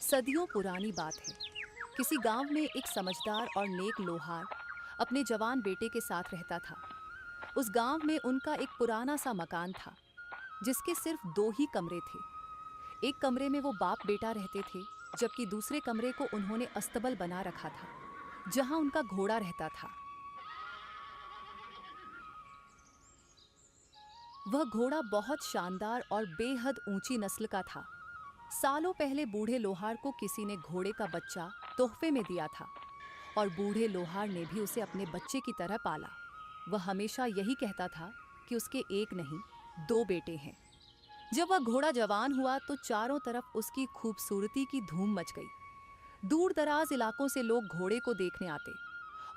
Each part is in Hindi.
सदियों पुरानी बात है। किसी गांव में एक समझदार और नेक लोहार अपने जवान बेटे के साथ रहता था। उस गांव में उनका एक पुराना सा मकान था जिसके सिर्फ दो ही कमरे थे। एक कमरे में वो बाप बेटा रहते थे, जबकि दूसरे कमरे को उन्होंने अस्तबल बना रखा था जहां उनका घोड़ा रहता था। वह घोड़ा बहुत शानदार और बेहद ऊंची नस्ल का था। सालों पहले बूढ़े लोहार को किसी ने घोड़े का बच्चा तोहफे में दिया था और बूढ़े लोहार ने भी उसे अपने बच्चे की तरह पाला। वह हमेशा यही कहता था कि उसके एक नहीं दो बेटे हैं। जब वह घोड़ा जवान हुआ तो चारों तरफ उसकी खूबसूरती की धूम मच गई। दूर दराज इलाकों से लोग घोड़े को देखने आते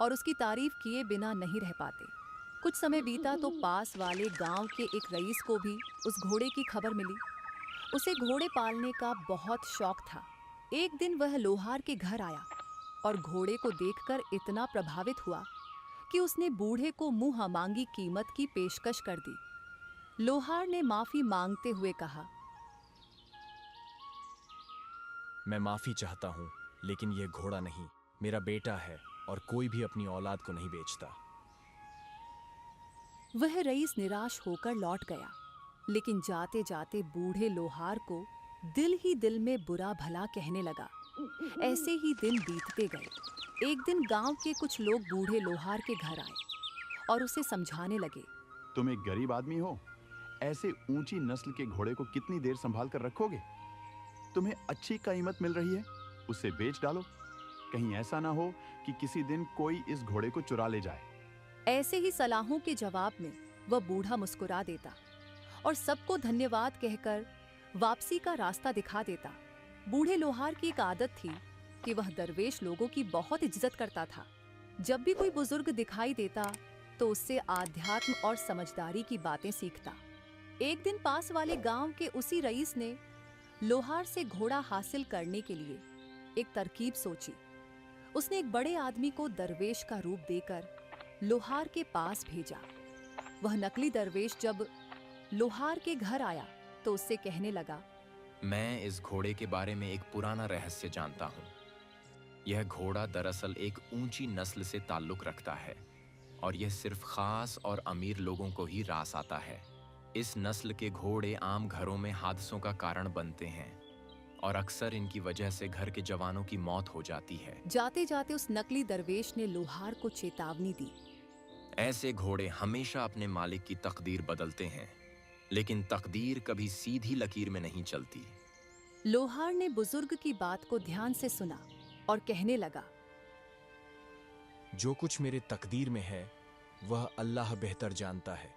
और उसकी तारीफ किए बिना नहीं रह पाते। कुछ समय बीता तो पास वाले गांव के एक रईस को भी उस घोड़े की खबर मिली। उसे घोड़े पालने का बहुत शौक था। एक दिन वह लोहार के घर आया और घोड़े को देखकर इतना प्रभावित हुआ कि उसने बूढ़े को मुंह मांगी कीमत की पेशकश कर दी। लोहार ने माफी मांगते हुए कहा, मैं माफी चाहता हूं, लेकिन यह घोड़ा नहीं, मेरा बेटा है और कोई भी अपनी औलाद को नहीं बेचता। वह रईस निराश होकर लौट गया, लेकिन जाते जाते बूढ़े लोहार को दिल ही दिल में बुरा भला कहने लगा। ऐसे ही दिन बीतते गए। एक दिन गांव के कुछ लोग बूढ़े लोहार के घर आए और उसे समझाने लगे। तुम एक गरीब आदमी हो, ऐसे ऊंची नस्ल के घोड़े को कितनी देर संभाल कर रखोगे? तुम्हें अच्छी कीमत मिल रही है, उसे बेच डालो। कहीं ऐसा ना हो कि किसी दिन कोई इस घोड़े को चुरा ले जाए। ऐसे ही सलाहों के जवाब में वह बूढ़ा मुस्कुरा देता और सबको धन्यवाद कहकर वापसी का रास्ता दिखा देता। बूढ़े लोहार की एक आदत थी कि वह दरवेश लोगों की बहुत इज्जत करता था। जब भी कोई बुजुर्ग दिखाई देता तो उससे आध्यात्म और समझदारी की बातें सीखता। एक दिन पास वाले गांव के उसी रईस ने लोहार से घोड़ा हासिल करने के लिए एक तरकीब सोची। उसने एक बड़े आदमी को दरवेश का रूप देकर लोहार के पास भेजा। वह नकली दरवेश जब लोहार के घर आया तो उससे कहने लगा, मैं इस घोड़े के बारे में एक पुराना रहस्य जानता हूँ। यह घोड़ा दरअसल एक ऊंची नस्ल से ताल्लुक रखता है और यह सिर्फ खास और अमीर लोगों को ही रास आता है। इस नस्ल के घोड़े आम घरों में हादसों का कारण बनते हैं और अक्सर इनकी वजह से घर के जवानों की मौत हो जाती है। जाते जाते उस नकली दरवेश ने लोहार को चेतावनी दी। ऐसे घोड़े हमेशा अपने मालिक की तकदीर बदलते हैं, लेकिन तकदीर कभी सीधी लकीर में नहीं चलती। लोहार ने बुजुर्ग की बात को ध्यान से सुना और कहने लगा, जो कुछ मेरे तकदीर में है वह अल्लाह बेहतर जानता है,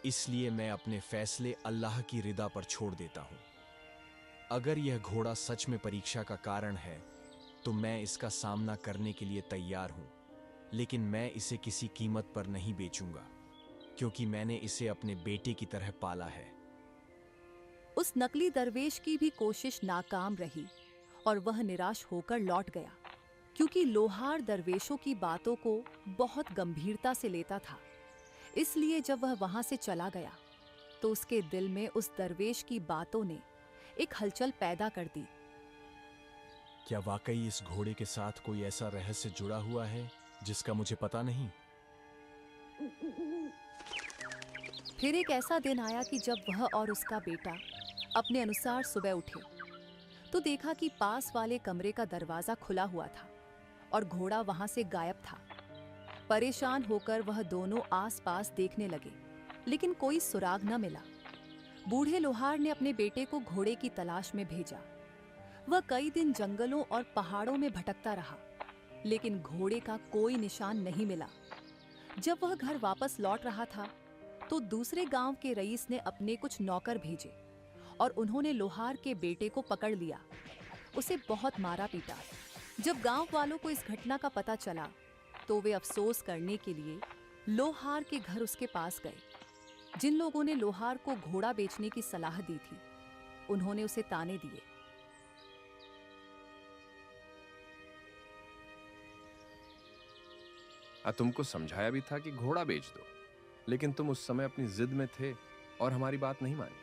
इसलिए मैं अपने फैसले अल्लाह की रिदा पर छोड़ देता हूं। अगर यह घोड़ा सच में परीक्षा का कारण है तो मैं इसका सामना करने के लिए तैयार हूं, लेकिन मैं इसे किसी कीमत पर नहीं बेचूंगा, क्योंकि मैंने इसे अपने बेटे की तरह पाला है। उस नकली दरवेश की भी कोशिश नाकाम रही और वह निराश होकर लौट गया, क्योंकि लोहार दरवेशों की बातों को बहुत गंभीरता से लेता था। इसलिए जब वह वहां से चला गया तो उसके दिल में उस दरवेश की बातों ने एक हलचल पैदा कर दी। क्या वाकई इस घोड़े के साथ कोई ऐसा रहस्य जुड़ा हुआ है जिसका मुझे पता नहीं? फिर एक ऐसा दिन आया कि जब वह और उसका बेटा अपने अनुसार सुबह उठे तो देखा कि पास वाले कमरे का दरवाजा खुला हुआ था और घोड़ा वहां से गायब था। परेशान होकर वह दोनों आसपास देखने लगे, लेकिन कोई सुराग न मिला। बूढ़े लोहार ने अपने बेटे को घोड़े की तलाश में भेजा। वह कई दिन जंगलों और पहाड़ों में भटकता रहा, लेकिन घोड़े का कोई निशान नहीं मिला। जब वह घर वापस लौट रहा था तो दूसरे गांव के रईस ने अपने कुछ नौकर भेजे और उन्होंने लोहार के बेटे को पकड़ लिया। उसे बहुत मारा पीटा। जब गांव वालों को इस घटना का पता चला तो वे अफसोस करने के लिए लोहार के घर उसके पास गए। जिन लोगों ने लोहार को घोड़ा बेचने की सलाह दी थी, उन्होंने उसे ताने दिए। तुमको समझाया भी था कि घोड़ा बेच दो, लेकिन तुम उस समय अपनी जिद में थे और हमारी बात नहीं मानी।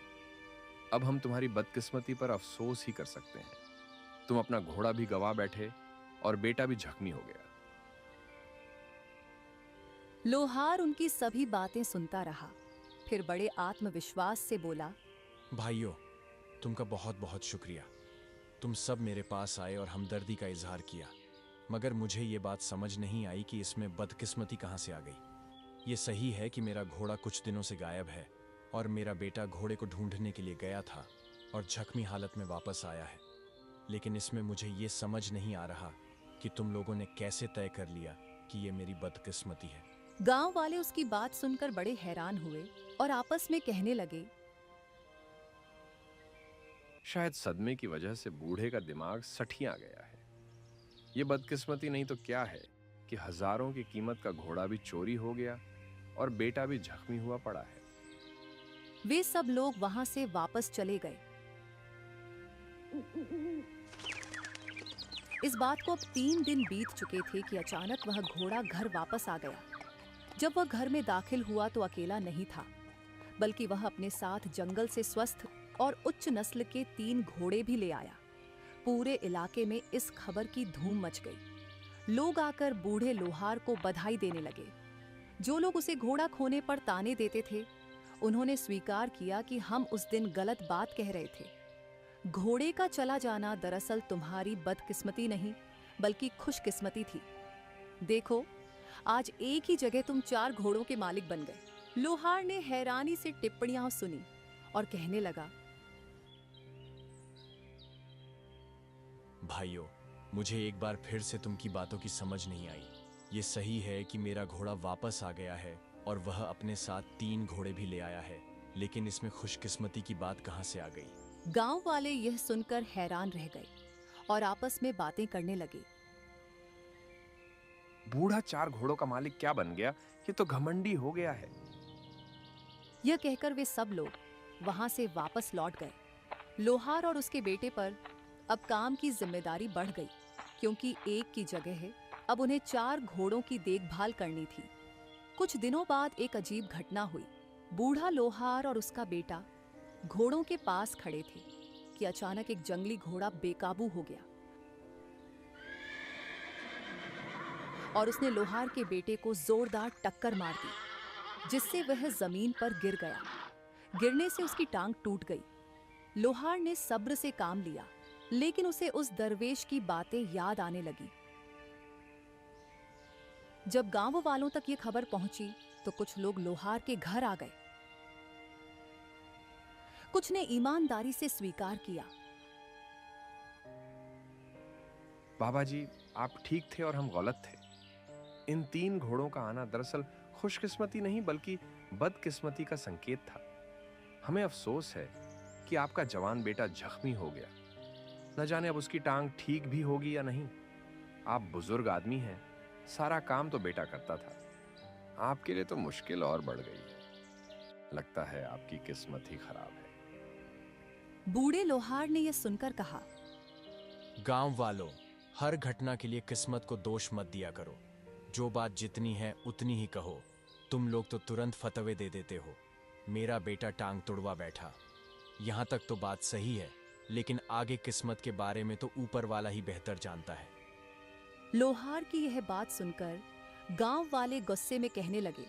अब हम तुम्हारी बदकिस्मती पर अफसोस ही कर सकते हैं। तुम अपना घोड़ा भी गवा बैठे और बेटा भी जख्मी हो गया। लोहार उनकी सभी बातें सुनता रहा, फिर बड़े आत्मविश्वास से बोला, भाइयों, तुमका बहुत बहुत शुक्रिया। तुम सब मेरे पास आए और हमदर्दी का इजहार किया, मगर मुझे ये बात समझ नहीं आई कि इसमें बदकिस्मती कहाँ से आ गई। ये सही है कि मेरा घोड़ा कुछ दिनों से गायब है और मेरा बेटा घोड़े को ढूंढने के लिए गया था और जख्मी हालत में वापस आया है, लेकिन इसमें मुझे ये समझ नहीं आ रहा कि तुम लोगों ने कैसे तय कर लिया कि ये मेरी बदकिस्मती है। गांव वाले उसकी बात सुनकर बड़े हैरान हुए और आपस में कहने लगे, शायद सदमे की वजह से बूढ़े का दिमाग सठिया गया है। ये बदकिस्मती नहीं तो क्या है कि हजारों की कीमत का घोड़ा भी चोरी हो गया और बेटा भी जख्मी हुआ पड़ा है। वे सब लोग वहां से वापस चले गए। इस बात को अब 3 दिन बीत चुके थे कि अचानक वह घोड़ा घर वापस आ गया। जब वह घर में दाखिल हुआ तो अकेला नहीं था, बल्कि वह अपने साथ जंगल से स्वस्थ और उच्च नस्ल के 3 घोड़े भी ले आया। पूरे इलाके में इस खबर की धूम मच गई। लोग आकर बूढ़े लोहार को बधाई देने लगे। जो लोग उसे घोड़ा खोने पर ताने देते थे, उन्होंने स्वीकार किया कि हम उस दिन गलत बात कह रहे थे। घोड़े का चला जाना दरअसल तुम्हारी बदकिस्मती नहीं, बल्कि खुशकिस्मती थी। देखो, आज एक ही जगह तुम 4 घोड़ों के मालिक बन गए। लोहार ने हैरानी से टिप्पणियां सुनी और कहने लगा, भाइयों, मुझे एक बार फिर से तुमकी बातों की समझ नहीं आई। ये सही है कि मेरा घोड़ा वापस आ गया है और वह अपने साथ 3 घोड़े भी ले आया है, लेकिन इसमें खुशकिस्मती की बात कहाँ से आ गई? गांव वाले यह सुनकर हैरान रह गए और आपस में बातें करने लगे। बूढ़ा 4 घोड़ों का मालिक क्या बन गया? ये तो घमंडी हो गया है। यह कहकर वे सब लोग वहां से वापस लौट गए। लोहार और उसके बेटे पर अब काम की जिम्मेदारी बढ़ गई, क्योंकि एक की जगह अब उन्हें 4 घोड़ों की देखभाल करनी थी। कुछ दिनों बाद एक अजीब घटना हुई। बूढ़ा लोहार और उसका बेटा घोड़ों के पास खड़े थे कि अचानक एक जंगली घोड़ा बेकाबू हो गया और उसने लोहार के बेटे को जोरदार टक्कर मार दी, जिससे वह जमीन पर गिर गया। गिरने से उसकी टांग टूट गई। लोहार ने सब्र से काम लिया, लेकिन उसे उस दरवेश की बातें याद आने लगी। जब गांव वालों तक ये खबर पहुंची तो कुछ लोग लोहार के घर आ गए। कुछ ने ईमानदारी से स्वीकार किया, बाबा जी, आप ठीक थे और हम गलत थे। इन 3 घोड़ों का आना दरअसल खुशकिस्मती नहीं बल्कि बदकिस्मती का संकेत था। हमें अफसोस है कि आपका जवान बेटा जख्मी हो गया। न जाने अब उसकी टांग ठीक भी होगी या नहीं। आप बुजुर्ग आदमी हैं, सारा काम तो बेटा करता था। आपके लिए तो मुश्किल और बढ़ गई है। लगता है आपकी किस्मत ही खराब है। बूढ़े लोहार ने यह सुनकर कहा, गांव वालों, हर घटना के लिए किस्मत को दोष मत दिया करो। जो बात जितनी है उतनी ही कहो। तुम लोग तो तुरंत फतवे दे देते हो। मेरा बेटा टांग तुड़वा बैठा, यहां तक तो बात सही है, लेकिन आगे किस्मत के बारे में तो ऊपर वाला ही बेहतर जानता है। लोहार की यह बात सुनकर गांव वाले गुस्से में कहने लगे,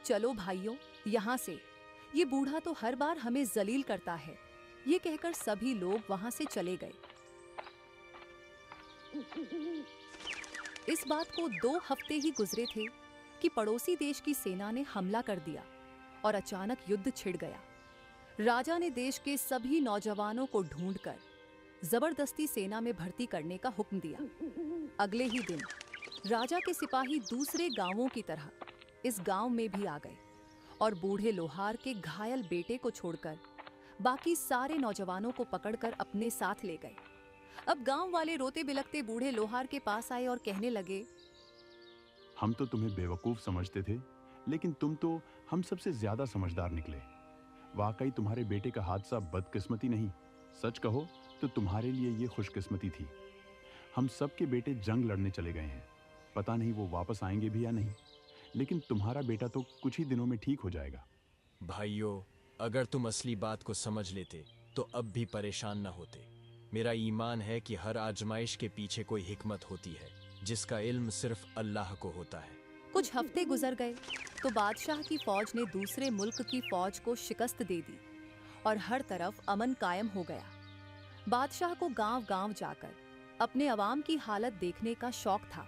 चलो भाइयों, यहाँ से। ये बूढ़ा तो हर बार हमें जलील करता है। ये कहकर सभी लोग वहां से चले गए। इस बात को 2 हफ्ते ही गुजरे थे कि पड़ोसी देश की सेना ने हमला कर दिया और अचानक युद्ध छिड़ गया। राजा ने देश के सभी नौजवानों को ढूंढकर जबरदस्ती सेना में भर्ती करने का हुक्म दिया। अगले ही दिन राजा के सिपाही दूसरे गांवों की तरह इस गांव में भी आ गए और बूढ़े लोहार के घायल बेटे को छोड़कर बाकी सारे नौजवानों को पकड़कर अपने साथ ले गए। अब गांव वाले रोते बिलखते बूढ़े लोहार के पास आए और कहने लगे, हम तो तुम्हें बेवकूफ समझते थे, लेकिन तुम तो हम सबसे ज्यादा समझदार निकले। वाकई तुम्हारे बेटे का हादसा बदकिस्मती नहीं, सच कहो तो तुम्हारे लिए ये खुशकिस्मती थी। हम सबके बेटे जंग लड़ने चले गए हैं। पता नहीं वो वापस आएंगे भी या नहीं, लेकिन तुम्हारा बेटा तो कुछ ही दिनों में ठीक हो जाएगा। भाइयों, अगर तुम असली बात को समझ लेते तो अब भी परेशान न होते। मेरा ईमान है कि हर आजमाइश के पीछे कोई हिकमत होती है, जिसका इल्म सिर्फ अल्लाह को होता है। कुछ हफ्ते गुजर गए तो बादशाह की फौज ने दूसरे मुल्क की फौज को शिकस्त दे दी और हर तरफ अमन कायम हो गया। बादशाह को गांव-गांव जाकर अपने अवाम की हालत देखने का शौक था,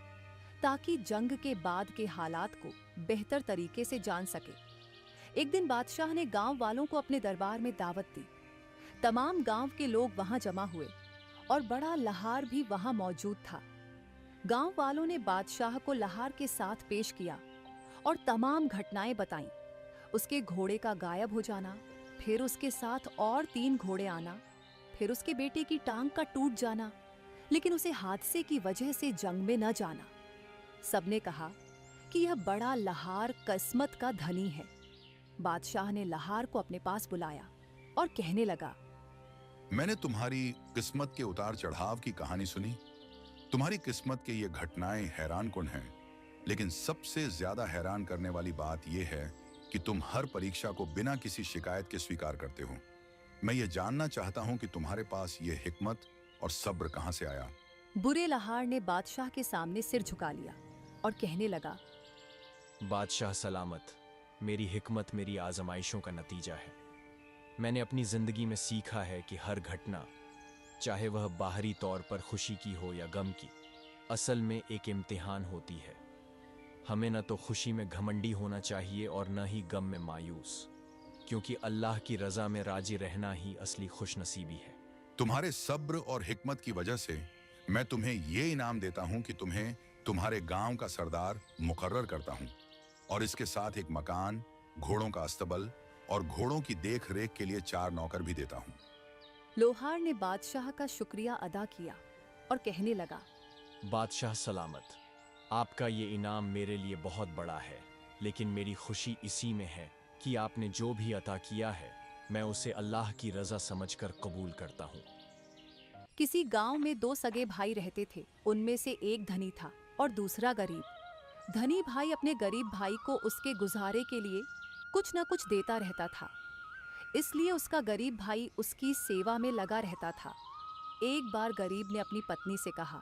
ताकि जंग के बाद के हालात को बेहतर तरीके से जान सके। एक दिन बादशाह ने गांव वालों को अपने दरबार में दावत दी। तमाम गांव के लोग वहां जमा हुए और बड़ा लहार भी वहां मौजूद था। गांव वालों ने बादशाह को लहार के साथ पेश किया और तमाम घटनाएं बताईं। उसके घोड़े का गायब हो जाना, फिर उसके साथ और 3 घोड़े आना, फिर उसके बेटे की टांग का टूट जाना, लेकिन उसे हादसे की वजह से जंग में न जाना। सबने कहा कि यह बड़ा लहार किस्मत का धनी है। बादशाह ने लहार को अपने पास बुलाया और कहने लगा, मैंने तुम्हारी किस्मत के उतार चढ़ाव की कहानी सुनी। तुम्हारी किस्मत के ये घटनाएं हैरानकुन हैं, लेकिन सबसे ज्यादा हैरान करने वाली बात यह है कि तुम हर परीक्षा को बिना किसी शिकायत के स्वीकार करते हो। मैं ये जानना चाहता हूं कि तुम्हारे पास ये हिकमत और सब्र कहां से आया। बुरे लहार ने बादशाह के सामने सिर झुका लिया और कहने लगा, बादशाह सलामत, मेरी हिकमत मेरी आजमाइशों का नतीजा है। मैंने अपनी जिंदगी में सीखा है कि हर घटना, चाहे वह बाहरी तौर पर खुशी की हो या गम की, असल में एक इम्तिहान होती है। हमें न तो खुशी में घमंडी होना चाहिए और न ही गम में मायूस, क्योंकि अल्लाह की रजा में राजी रहना ही असली खुशनसीबी है। तुम्हारे सब्र और हिकमत की वजह से मैं तुम्हें ये इनाम देता हूं कि तुम्हें तुम्हारे गांव का सरदार मुकर्रर करता हूं, और इसके साथ एक मकान, घोड़ों का अस्तबल और घोड़ों की देख रेख के लिए 4 नौकर भी देता हूं। लोहार ने बादशाह का शुक्रिया अदा किया और कहने लगा, बादशाह सलामत, आपका ये इनाम मेरे लिए बहुत बड़ा है, लेकिन मेरी खुशी इसी में है कि आपने जो भी अता किया है, मैं उसे अल्लाह की रजा समझकर कबूल करता हूँ। किसी गांव में 2 सगे भाई रहते थे। उनमें से एक धनी था और दूसरा गरीब। धनी भाई अपने गरीब भाई को उसके गुजारे के लिए कुछ न कुछ देता रहता था, इसलिए उसका गरीब भाई उसकी सेवा में लगा रहता था। एक बार गरीब ने अपनी पत्नी से कहा,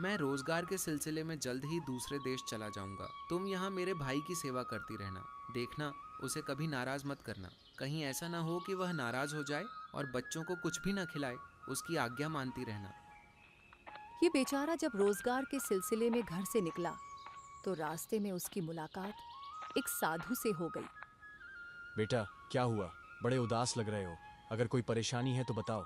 मैं रोजगार के सिलसिले में जल्द ही दूसरे देश चला जाऊंगा। तुम यहाँ मेरे भाई की सेवा करती रहना। देखना, उसे कभी नाराज मत करना। कहीं ऐसा ना हो कि वह नाराज हो जाए और बच्चों को कुछ भी ना खिलाए। उसकी आज्ञा मानती रहना। ये बेचारा जब रोजगार के सिलसिले में घर से निकला तो रास्ते में उसकी मुलाकात एक साधु से हो गई। बेटा, क्या हुआ? बड़े उदास लग रहे हो। अगर कोई परेशानी है तो बताओ।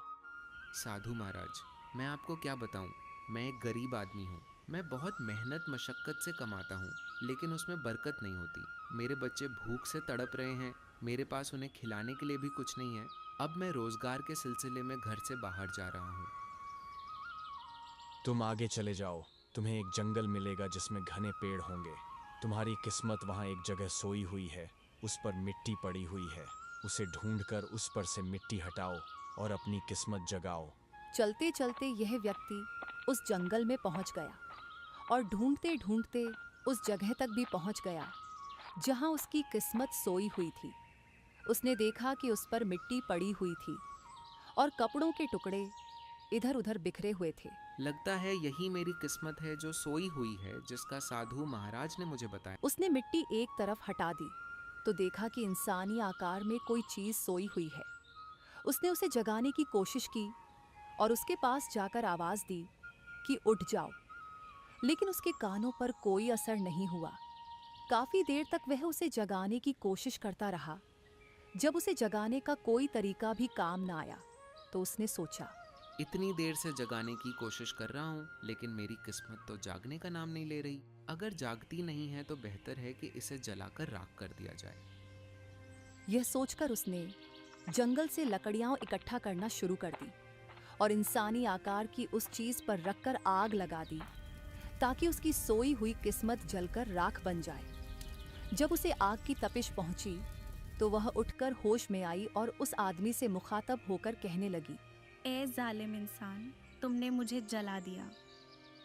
साधु महाराज, मैं आपको क्या बताऊं। मैं एक गरीब आदमी हूँ। मैं बहुत मेहनत मशक्कत से कमाता हूँ, लेकिन उसमें बरकत नहीं होती। मेरे बच्चे भूख से तड़प रहे हैं। मेरे पास उन्हें खिलाने के लिए भी कुछ नहीं है। अब मैं रोजगार के सिलसिले में घर से बाहर जा रहा हूँ। तुम आगे चले जाओ। तुम्हें एक जंगल मिलेगा जिसमें घने पेड़ होंगे। तुम्हारी किस्मत वहाँ एक जगह सोई हुई है। उस पर मिट्टी पड़ी हुई है। उसे ढूंढकर उस पर से मिट्टी हटाओ और अपनी किस्मत जगाओ। चलते चलते यह व्यक्ति उस जंगल में पहुंच गया और ढूंढते ढूंढते उस जगह तक भी पहुंच गया जहां उसकी किस्मत सोई हुई थी। उसने देखा कि उस पर मिट्टी पड़ी हुई थी और कपड़ों के टुकड़े इधर उधर बिखरे हुए थे। लगता है यही मेरी किस्मत है जो सोई हुई है, जिसका साधु महाराज ने मुझे बताया। उसने मिट्टी एक तरफ हटा दी तो देखा कि इंसानी आकार में कोई चीज सोई हुई है। उसने उसे जगाने की कोशिश की और उसके पास जाकर आवाज दी कि उठ जाओ, लेकिन उसके कानों पर कोई असर नहीं हुआ। काफी देर तक वह उसे जगाने की कोशिश करता रहा। जब उसे जगाने का कोई तरीका भी काम न आया तो उसने सोचा, इतनी देर से जगाने की कोशिश कर रहा हूँ, लेकिन मेरी किस्मत तो जागने का नाम नहीं ले रही। अगर जागती नहीं है तो बेहतर है कि इसे जलाकर राख कर दिया जाए। यह सोचकर उसने जंगल से लकड़ियां इकट्ठा करना शुरू कर दी और इंसानी आकार की उस चीज पर रखकर आग लगा दी ताकि उसकी सोई हुई किस्मत जलकर राख बन जाए। जब उसे आग की तपिश पहुंची तो वह उठकर होश में आई और उस आदमी से मुखातब होकर कहने लगी, ए जालिम इंसान, तुमने मुझे जला दिया।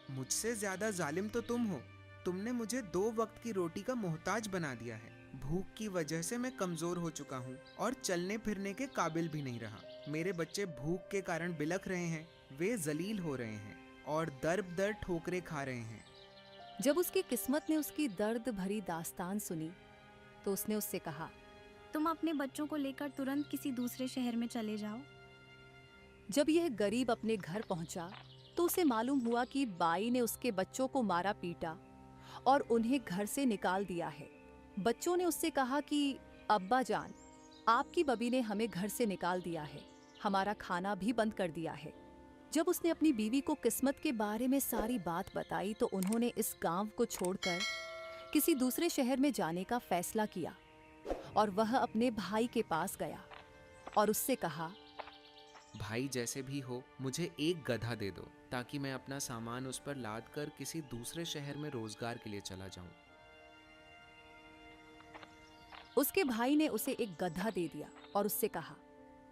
मुझसे ज्यादा जालिम तो तुम हो। तुमने मुझे 2 वक्त की रोटी का मोहताज बना दिया है। भूख की वजह से मैं कमजोर हो चुका हूँ और चलने फिरने के काबिल भी नहीं रहा। मेरे बच्चे भूख के कारण बिलख रहे हैं, वे जलील हो रहे हैं और दर दर ठोकरें खा रहे हैं। जब उसकी किस्मत ने उसकी दर्द भरी दास्तान सुनी तो उसने उससे कहा, तुम अपने बच्चों को लेकर तुरंत किसी दूसरे शहर में चले जाओ। जब यह गरीब अपने घर पहुंचा तो उसे मालूम हुआ कि बाई ने उसके बच्चों को मारा पीटा और उन्हें घर से निकाल दिया है। बच्चों ने उससे कहा कि अब्बा जान, आपकी बबी ने हमें घर से निकाल दिया है, हमारा खाना भी बंद कर दिया है। जब उसने अपनी बीवी को किस्मत के बारे में सारी बात बताई तो उन्होंने इस गांव को छोड़कर किसी दूसरे शहर में जाने का फैसला किया और वह अपने भाई के पास गया और उससे कहा, भाई जैसे भी हो मुझे एक गधा दे दो ताकि मैं अपना सामान उस पर लाद कर किसी दूसरे शहर में रोजगार के लिए चला जाऊं। उसके भाई ने उसे एक गधा दे दिया और उससे कहा,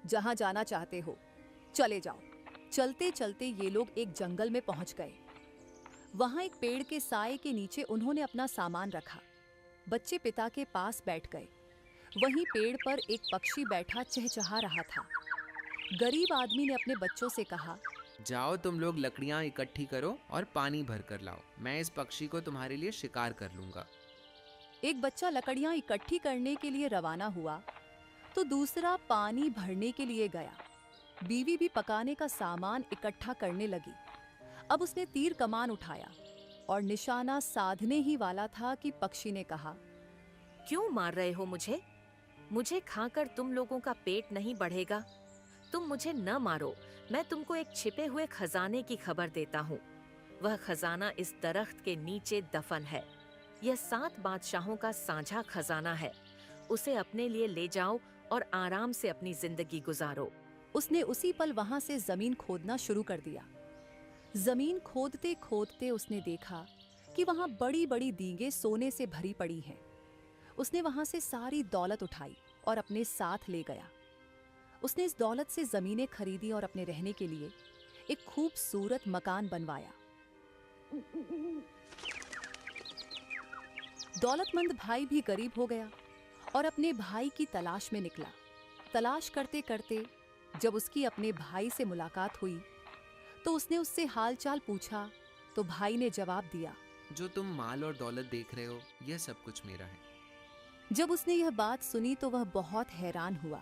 जहां जाना चाहते हो चले जाओ। चलते चलते ये लोग एक जंगल में पहुंच गए। वहां एक पेड़ के साए के नीचे उन्होंने अपना सामान रखा। बच्चे पिता के पास बैठ गए। वहीं पेड़ पर एक पक्षी बैठा चहचहा रहा था। गरीब आदमी ने अपने बच्चों से कहा, जाओ तुम लोग लकड़ियां इकट्ठी करो और पानी भर कर लाओ, मैं इस पक्षी को तुम्हारे लिए शिकार कर लूंगा। एक बच्चा लकड़ियां इकट्ठी करने के लिए रवाना हुआ तो दूसरा पानी भरने के लिए गया। बीवी भी पकाने का सामान इकट्ठा करने लगी। अब उसने तीर कमान उठाया और निशाना साधने ही वाला था कि पक्षी ने कहा, क्यों मार रहे हो मुझे? मुझे खाकर तुम लोगों का पेट नहीं बढ़ेगा। तुम मुझे न मारो, मैं तुमको एक छिपे हुए खजाने की खबर देता हूँ। वह खजाना इस दरख्त के नीचे दफन है। यह 7 बादशाहों का साझा खजाना है। उसे अपने लिए ले जाओ और आराम से अपनी जिंदगी गुजारो। उसने उसी पल वहां से जमीन खोदना शुरू कर दिया। जमीन खोदते खोदते उसने देखा कि वहां बड़ी बड़ी दींगे सोने से भरी पड़ी हैं। उसने वहां से सारी दौलत उठाई और अपने साथ ले गया। उसने इस दौलत से जमीनें खरीदी और अपने रहने के लिए एक खूबसूरत मकान बनवाया। दौलतमंद भाई भी गरीब हो गया और अपने भाई की तलाश में निकला। तलाश करते करते जब उसकी अपने भाई से मुलाकात हुई तो उसने उससे हालचाल पूछा तो भाई ने जवाब दिया, जो तुम माल और दौलत देख रहे हो यह सब कुछ मेरा है। जब उसने यह बात सुनी तो वह बहुत हैरान हुआ।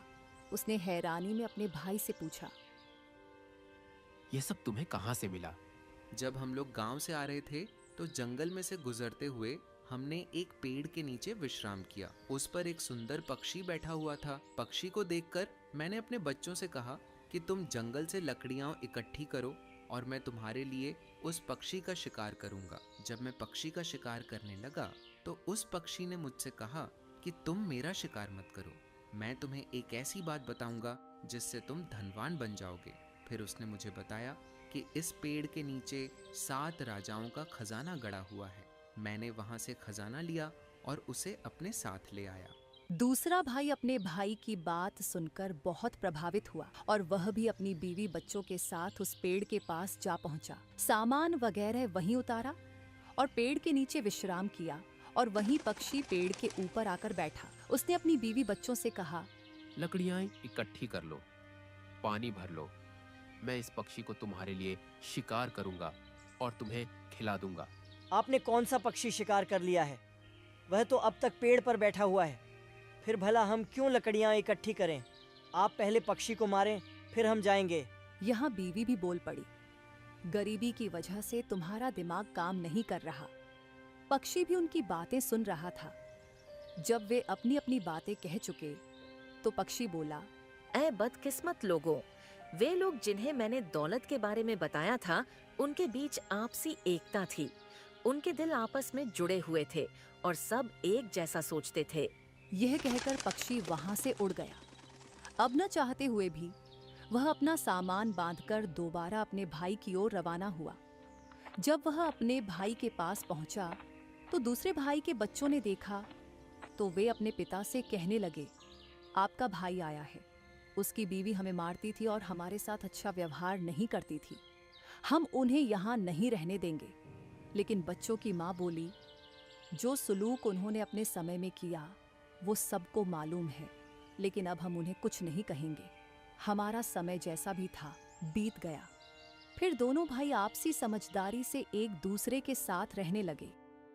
उसने हैरानी में अपने भाई से पूछा, यह सब तुम्हें कहां से मिला? जब हम लोग गांव से आ रहे थे तो जंगल में से गुजरते हुए हमने एक पेड़ के नीचे विश्राम किया। उस पर एक सुंदर पक्षी बैठा हुआ था। पक्षी को देखकर मैंने अपने बच्चों से कहा कि तुम जंगल से लकड़ियां इकट्ठी करो और मैं तुम्हारे लिए उस पक्षी का शिकार करूंगा। जब मैं पक्षी का शिकार करने लगा तो उस पक्षी ने मुझसे कहा कि तुम मेरा शिकार मत करो, मैं तुम्हें एक ऐसी बात बताऊंगा जिससे तुम धनवान बन जाओगे। फिर उसने मुझे बताया कि इस पेड़ के नीचे 7 राजाओं का खजाना गड़ा हुआ है। मैंने वहां से खजाना लिया और उसे अपने साथ ले आया। दूसरा भाई अपने भाई की बात सुनकर बहुत प्रभावित हुआ और वह भी अपनी बीवी बच्चों के साथ उस पेड़ के पास जा पहुंचा। सामान वगैरह वहीं उतारा और पेड़ के नीचे विश्राम किया और वहीं पक्षी पेड़ के ऊपर आकर बैठा। उसने अपनी बीवी बच्चों से कहा, लकड़ियां इकट्ठी कर लो, पानी भर लो, मैं इस पक्षी को तुम्हारे लिए शिकार करूंगा और तुम्हें खिला दूंगा। आपने कौन सा पक्षी शिकार कर लिया है? वह तो अब तक पेड़ पर बैठा हुआ है। फिर भला हम क्यों लकड़ियां इकट्ठी करें? आप पहले पक्षी को मारें, फिर हम जाएंगे। यहाँ बीवी भी बोल पड़ी, गरीबी की वजह से तुम्हारा दिमाग काम नहीं कर रहा। पक्षी भी उनकी बातें सुन रहा था। जब वे अपनी अपनी बातें कह चुके तो पक्षी बोला, ऐ बदकिस्मत लोगों, वे लोग जिन्हें मैंने दौलत के बारे में बताया था उनके बीच आपसी एकता थी। उनके दिल आपस में जुड़े हुए थे और सब एक जैसा सोचते थे। यह कहकर पक्षी वहां से उड़ गया। अब न चाहते हुए भी वह अपना सामान बांधकर दोबारा अपने भाई की ओर रवाना हुआ। जब वह अपने भाई के पास पहुंचा तो दूसरे भाई के बच्चों ने देखा तो वे अपने पिता से कहने लगे, आपका भाई आया है। उसकी बीवी हमें मारती थी और हमारे साथ अच्छा व्यवहार नहीं करती थी। हम उन्हें यहाँ नहीं रहने देंगे। लेकिन बच्चों की माँ बोली, जो सलूक उन्होंने अपने समय में किया वो सबको मालूम है, लेकिन अब हम उन्हें कुछ नहीं कहेंगे। हमारा समय जैसा भी था बीत गया। फिर दोनों भाई आपसी समझदारी से एक दूसरे के साथ रहने लगे।